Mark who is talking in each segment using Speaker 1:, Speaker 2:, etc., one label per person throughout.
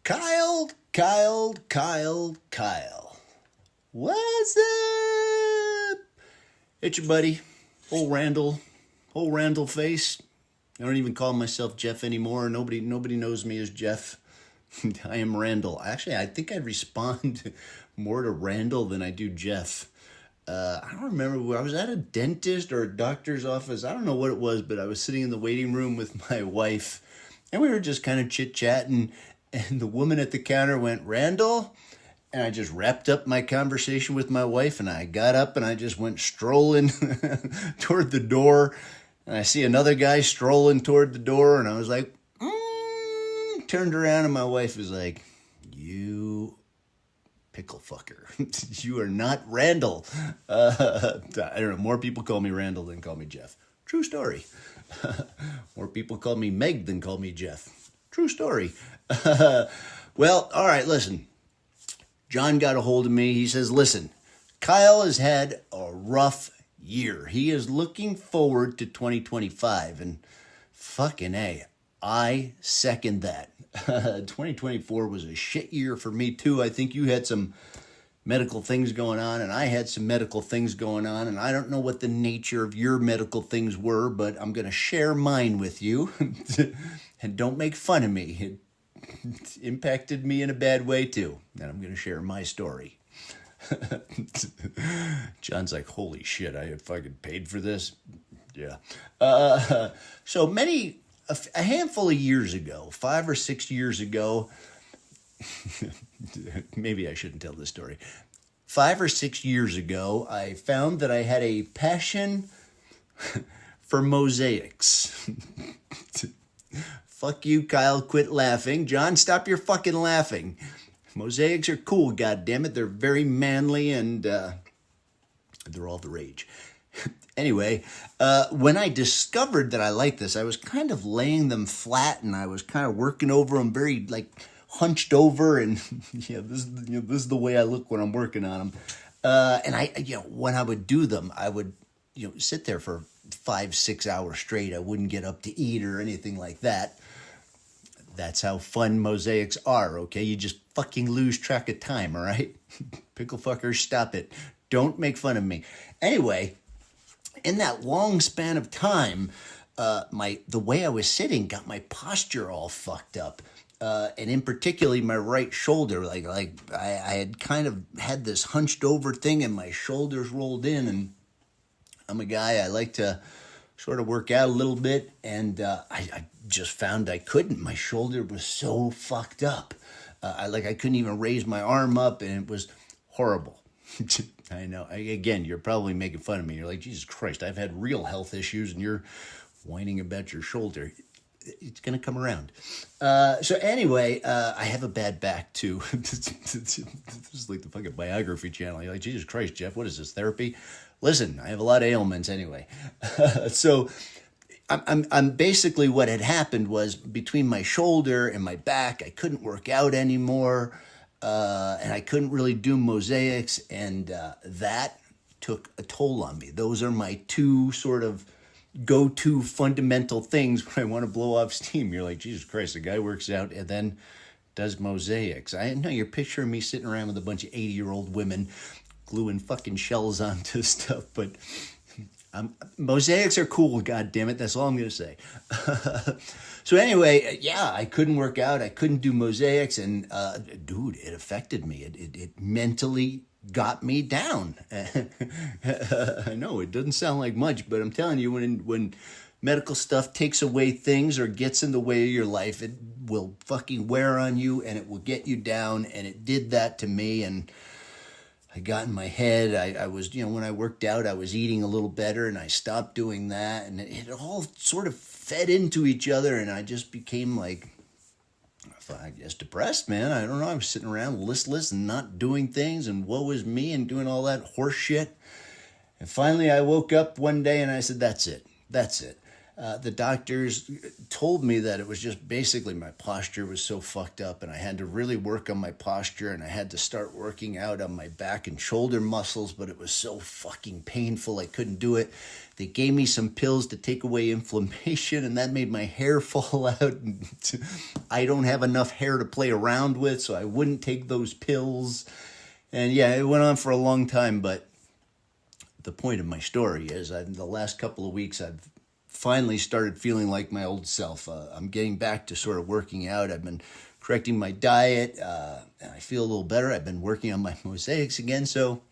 Speaker 1: Kyle. What's up? It's your buddy, old Randal face. I don't even call myself Jeff anymore. Nobody knows me as Jeff. I am Randal. Actually, I think I respond more to Randal than I do Jeff. I don't remember. I was at a dentist or a doctor's office. I don't know what it was, but I was sitting in the waiting room with my wife, and we were just kind of chit-chatting, and the woman at the counter went, "Randal?" And I just wrapped up my conversation with my wife, and I got up and I just went strolling toward the door. And I see another guy strolling toward the door, and I was like, turned around, and my wife was like, "You pickle fucker. You are not Randal." I don't know. More people call me Randal than call me Jeff. True story. More people call me Meg than call me Jeff. True story. Well, all right, listen. John got a hold of me. He says, listen, Kyle has had a rough year. He is looking forward to 2025. And fucking A, I second that. 2024 was a shit year for me too. I think you had some medical things going on, and I had some medical things going on, and I don't know what the nature of your medical things were, but I'm going to share mine with you. And don't make fun of me. It impacted me in a bad way too. And I'm going to share my story. John's like, holy shit, I have fucking paid for this. Yeah. So a handful of years ago, 5 or 6 years ago, maybe I shouldn't tell this story. 5 or 6 years ago, I found that I had a passion for mosaics. Fuck you, Kyle, quit laughing. John, stop your fucking laughing. Mosaics are cool, goddammit. They're very manly, and they're all the rage. Anyway, when I discovered that I liked this, I was kind of laying them flat, and I was kind of working over them very, hunched over, and this is the way I look when I'm working on them. And when I would do them, I would, sit there for 5-6 hours straight. I wouldn't get up to eat or anything like that. That's how fun mosaics are, okay? You just fucking lose track of time, all right? Pickle fuckers, stop it. Don't make fun of me. Anyway, in that long span of time, the way I was sitting got my posture all fucked up. And in particular, my right shoulder, I had kind of had this hunched over thing, and my shoulders rolled in, and I'm a guy, I like to sort of work out a little bit, and I just found I couldn't. My shoulder was so fucked up. I couldn't even raise my arm up, and it was horrible. I know. Again, you're probably making fun of me. You're like, Jesus Christ, I've had real health issues, and you're whining about your shoulder. It's going to come around. So anyway, I have a bad back too. This is like the fucking biography channel. You're like, Jesus Christ, Jeff, what is this, therapy? Listen, I have a lot of ailments anyway. So I'm basically, what had happened was, between my shoulder and my back, I couldn't work out anymore. And I couldn't really do mosaics, and that took a toll on me. Those are my two sort of go-to fundamental things when I want to blow off steam. You're like, Jesus Christ, the guy works out and then does mosaics. I know you're picturing me sitting around with a bunch of 80-year-old women gluing fucking shells onto stuff, but mosaics are cool, goddammit. That's all I'm going to say. So anyway, I couldn't work out. I couldn't do mosaics, and dude, it affected me. It mentally got me down. I know it doesn't sound like much, but I'm telling you, when medical stuff takes away things or gets in the way of your life, it will fucking wear on you, and it will get you down, and it did that to me. And I got in my head. I was, when I worked out, I was eating a little better, and I stopped doing that, and it all sort of fed into each other, and I just became I guess depressed, man. I don't know. I was sitting around listless and not doing things, and woe is me, and doing all that horse shit. And finally I woke up one day and I said, that's it. The doctors told me that it was just basically my posture was so fucked up, and I had to really work on my posture, and I had to start working out on my back and shoulder muscles, but it was so fucking painful I couldn't do it. They gave me some pills to take away inflammation, and that made my hair fall out. And I don't have enough hair to play around with, so I wouldn't take those pills. And yeah, it went on for a long time, but the point of my story is the last couple of weeks I've finally started feeling like my old self. I'm getting back to sort of working out. I've been correcting my diet, and I feel a little better. I've been working on my mosaics again, so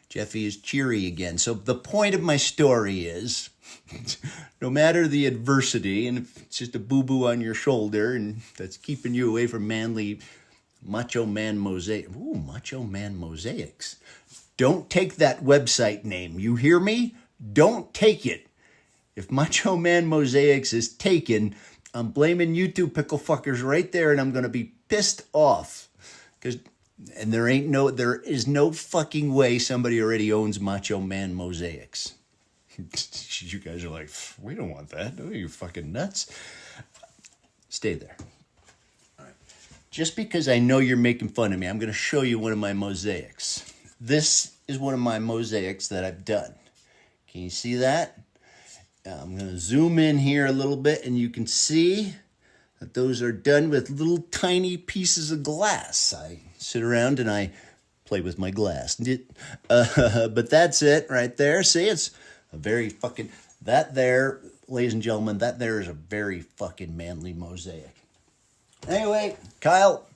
Speaker 1: Jeffy is cheery again. So the point of my story is, no matter the adversity, and if it's just a boo-boo on your shoulder, and that's keeping you away from manly Macho Man Mosaic. Ooh, Macho Man Mosaics. Don't take that website name. You hear me? Don't take it. If Macho Man Mosaics is taken, I'm blaming you two pickle fuckers right there, and I'm going to be pissed off. And there is no fucking way somebody already owns Macho Man Mosaics. You guys are like, we don't want that. Oh, you're fucking nuts. Stay there. All right. Just because I know you're making fun of me, I'm going to show you one of my mosaics. This is one of my mosaics that I've done. Can you see that? I'm going to zoom in here a little bit, and you can see that those are done with little tiny pieces of glass. I sit around and I play with my glass. But that's it right there. See, it's a very fucking... That there, ladies and gentlemen, that there is a very fucking manly mosaic. Anyway, Kyle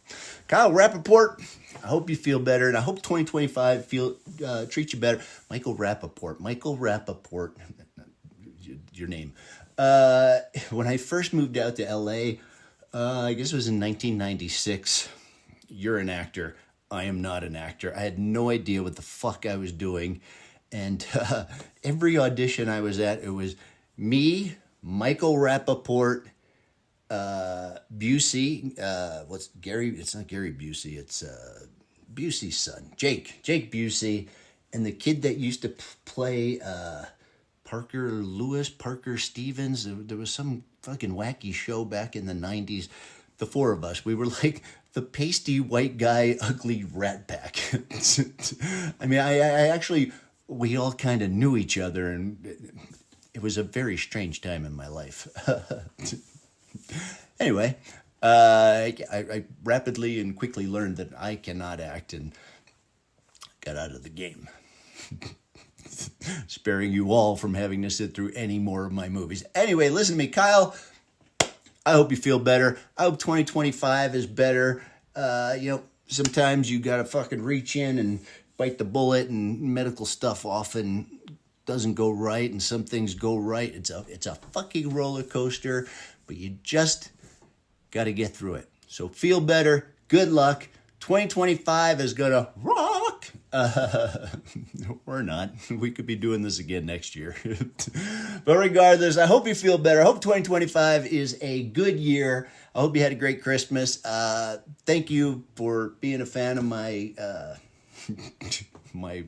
Speaker 1: Rappaport, I hope you feel better, and I hope 2025 treats you better. Michael Rappaport, your name. When I first moved out to LA, I guess it was in 1996. You're an actor. I am not an actor. I had no idea what the fuck I was doing. And every audition I was at, it was me, Michael Rappaport, Busey, what's Gary? It's not Gary Busey. It's Busey's son, Jake Busey, and the kid that used to play Parker Stevens. There was some fucking wacky show back in the 90s. The four of us, we were like the pasty white guy, ugly rat pack. I mean, I actually, we all kind of knew each other, and it was a very strange time in my life. Anyway, I rapidly and quickly learned that I cannot act and got out of the game. Sparing you all from having to sit through any more of my movies. Anyway, listen to me, Kyle. I hope you feel better. I hope 2025 is better. Sometimes you gotta fucking reach in and bite the bullet, and medical stuff often doesn't go right, and some things go right. It's a fucking roller coaster, but you just got to get through it. So feel better. Good luck. 2025 is going to rock. Or not. We could be doing this again next year. But regardless, I hope you feel better. I hope 2025 is a good year. I hope you had a great Christmas. Thank you for being a fan of my my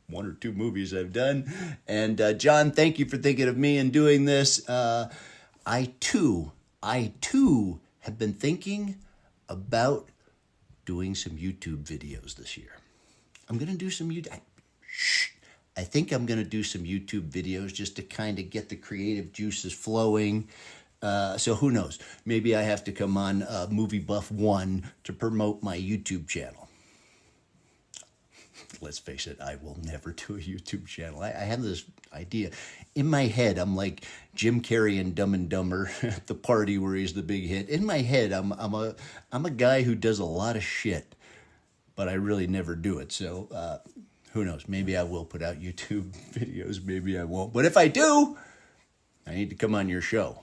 Speaker 1: one or two movies I've done. And John, thank you for thinking of me and doing this. I too have been thinking about doing some YouTube videos this year. I'm going to do some YouTube. I think I'm going to do some YouTube videos just to kind of get the creative juices flowing. So who knows? Maybe I have to come on Movie Buff 1 to promote my YouTube channel. Let's face it, I will never do a YouTube channel. I have this idea. In my head, I'm like Jim Carrey in Dumb and Dumber at the party where he's the big hit. In my head, I'm a guy who does a lot of shit, but I really never do it. So who knows? Maybe I will put out YouTube videos. Maybe I won't. But if I do, I need to come on your show.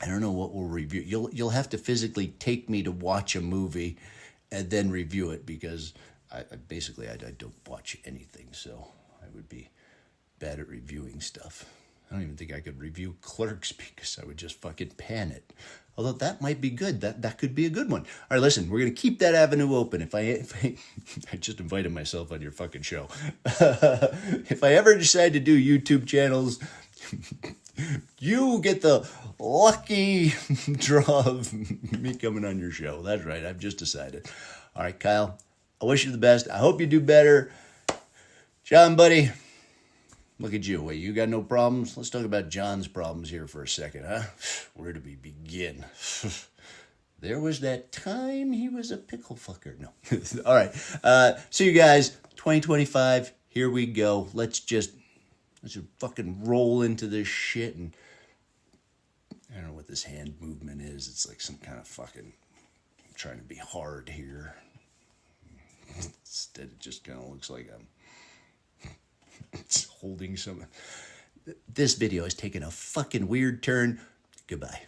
Speaker 1: I don't know what we'll review. You'll have to physically take me to watch a movie and then review it, because I don't watch anything, so I would be bad at reviewing stuff. I don't even think I could review Clerks, because I would just fucking pan it. Although that might be good. That could be a good one. All right, listen, we're going to keep that avenue open. If I just invited myself on your fucking show. If I ever decide to do YouTube channels, You get the lucky draw of me coming on your show. That's right. I've just decided. All right, Kyle, I wish you the best. I hope you do better. John, buddy, look at you. Wait, you got no problems? Let's talk about John's problems here for a second, huh? Where do we begin? There was that time he was a pickle fucker. No. All right. So you guys, 2025, here we go. Let's just fucking roll into this shit. And I don't know what this hand movement is. It's like some kind of fucking trying to be hard here. Instead, it just kind of looks like it's holding some. This video has taken a fucking weird turn. Goodbye.